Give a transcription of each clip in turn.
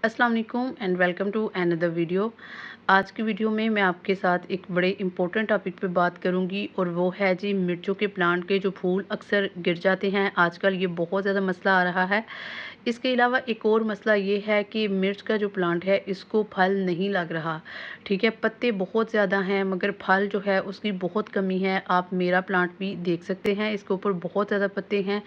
अस्सलाम वालेकुम and welcome to another video. आज की वीडियो में मैं आपके साथ एक बड़े इम्पोर्टेंट टॉपिक पे बात करूंगी और वो है जी मिर्चों के प्लांट के जो फूल अक्सर गिर जाते हैं। आजकल ये बहुत ज़्यादा मसला आ रहा है। इसके अलावा एक और मसला ये है कि मिर्च का जो प्लांट है इसको फल नहीं लग रहा। ठीक है, पत्ते बहुत ज़्यादा हैं मगर फल जो है उसकी बहुत कमी है। आप मेरा प्लांट भी देख सकते हैं, इसके ऊपर बहुत ज़्यादा पत्ते हैं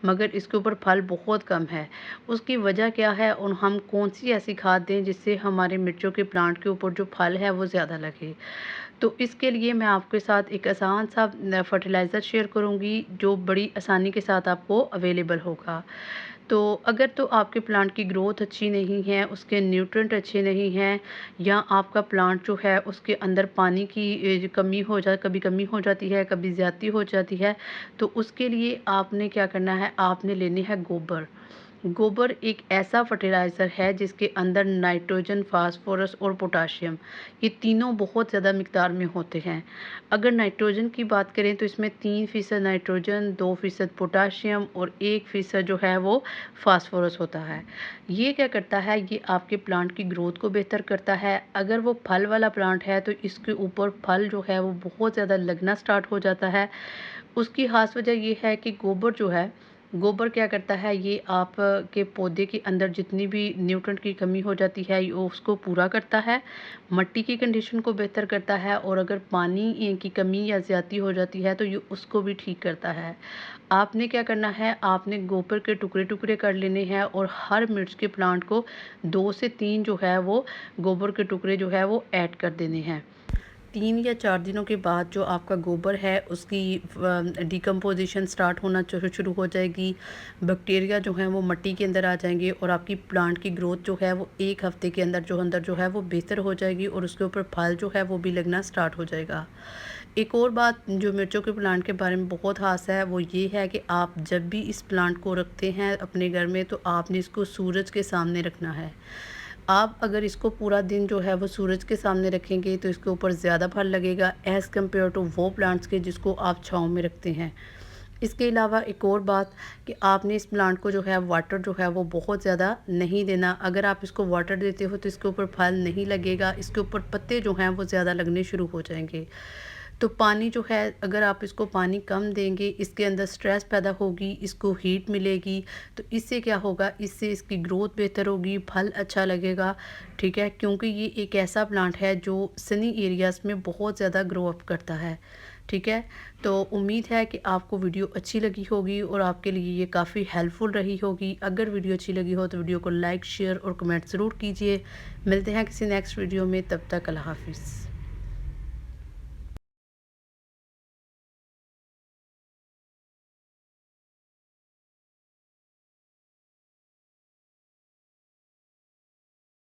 मगर इसके ऊपर फल बहुत कम है। उसकी वजह क्या है और हम कौन सी ऐसी खाद दें जिससे हमारे मिर्चों के प्लांट के ऊपर जो फल है वो ज़्यादा लगे। तो इसके लिए मैं आपके साथ एक आसान सा फर्टिलाइज़र शेयर करूँगी जो बड़ी आसानी के साथ आपको अवेलेबल होगा। तो अगर तो आपके प्लांट की ग्रोथ अच्छी नहीं है, उसके न्यूट्रिएंट अच्छे नहीं हैं या आपका प्लांट जो है उसके अंदर पानी की कमी हो जा कभी कमी हो जाती है, कभी ज़्यादती हो जाती है, तो उसके लिए आपने क्या करना है, आपने लेने हैं गोबर। गोबर एक ऐसा फर्टिलाइज़र है जिसके अंदर नाइट्रोजन, फास्फोरस और पोटाशियम, ये तीनों बहुत ज़्यादा मिक़दार में होते हैं। अगर नाइट्रोजन की बात करें तो इसमें 3% नाइट्रोजन, 2% पोटाशियम और 1% जो है वो फास्फोरस होता है। ये क्या करता है, ये आपके प्लांट की ग्रोथ को बेहतर करता है। अगर वो फल वाला प्लांट है तो इसके ऊपर फल जो है वो बहुत ज़्यादा लगना स्टार्ट हो जाता है। उसकी ख़ास वजह ये है कि गोबर जो है, गोबर क्या करता है, ये आप के पौधे के अंदर जितनी भी न्यूट्रिएंट की कमी हो जाती है ये उसको पूरा करता है, मिट्टी की कंडीशन को बेहतर करता है और अगर पानी की कमी या ज़्यादती हो जाती है तो ये उसको भी ठीक करता है। आपने क्या करना है, आपने गोबर के टुकड़े-टुकड़े कर लेने हैं और हर मिर्च के प्लांट को 2 से 3 जो है वो गोबर के टुकड़े जो है वो ऐड कर देने हैं। 3 या 4 दिनों के बाद जो आपका गोबर है उसकी डिकम्पोज़िशन स्टार्ट होना शुरू हो जाएगी। बैक्टीरिया जो हैं वो मिट्टी के अंदर आ जाएंगे और आपकी प्लांट की ग्रोथ जो है वो 1 हफ़्ते के अंदर जो है वो बेहतर हो जाएगी और उसके ऊपर फल जो है वो भी लगना स्टार्ट हो जाएगा। एक और बात जो मिर्चों के प्लांट के बारे में बहुत ख़ास है वो ये है कि आप जब भी इस प्लांट को रखते हैं अपने घर में तो आपने इसको सूरज के सामने रखना है। आप अगर इसको पूरा दिन जो है वो सूरज के सामने रखेंगे तो इसके ऊपर ज़्यादा फल लगेगा एज़ कम्पेयर टू वो प्लांट्स के जिसको आप छाँव में रखते हैं। इसके अलावा एक और बात कि आपने इस प्लांट को जो है वाटर जो है वो बहुत ज़्यादा नहीं देना। अगर आप इसको वाटर देते हो तो इसके ऊपर फल नहीं लगेगा, इसके ऊपर पत्ते जो हैं वो ज़्यादा लगने शुरू हो जाएंगे। तो पानी जो है, अगर आप इसको पानी कम देंगे इसके अंदर स्ट्रेस पैदा होगी, इसको हीट मिलेगी, तो इससे क्या होगा, इससे इसकी ग्रोथ बेहतर होगी, फल अच्छा लगेगा। ठीक है, क्योंकि ये एक ऐसा प्लांट है जो सनी एरियाज़ में बहुत ज़्यादा ग्रो अप करता है। ठीक है, तो उम्मीद है कि आपको वीडियो अच्छी लगी होगी और आपके लिए ये काफ़ी हेल्पफुल रही होगी। अगर वीडियो अच्छी लगी हो तो वीडियो को लाइक, शेयर और कमेंट ज़रूर कीजिए। मिलते हैं किसी नेक्स्ट वीडियो में, तब तक अल्लाह हाफ़िज़।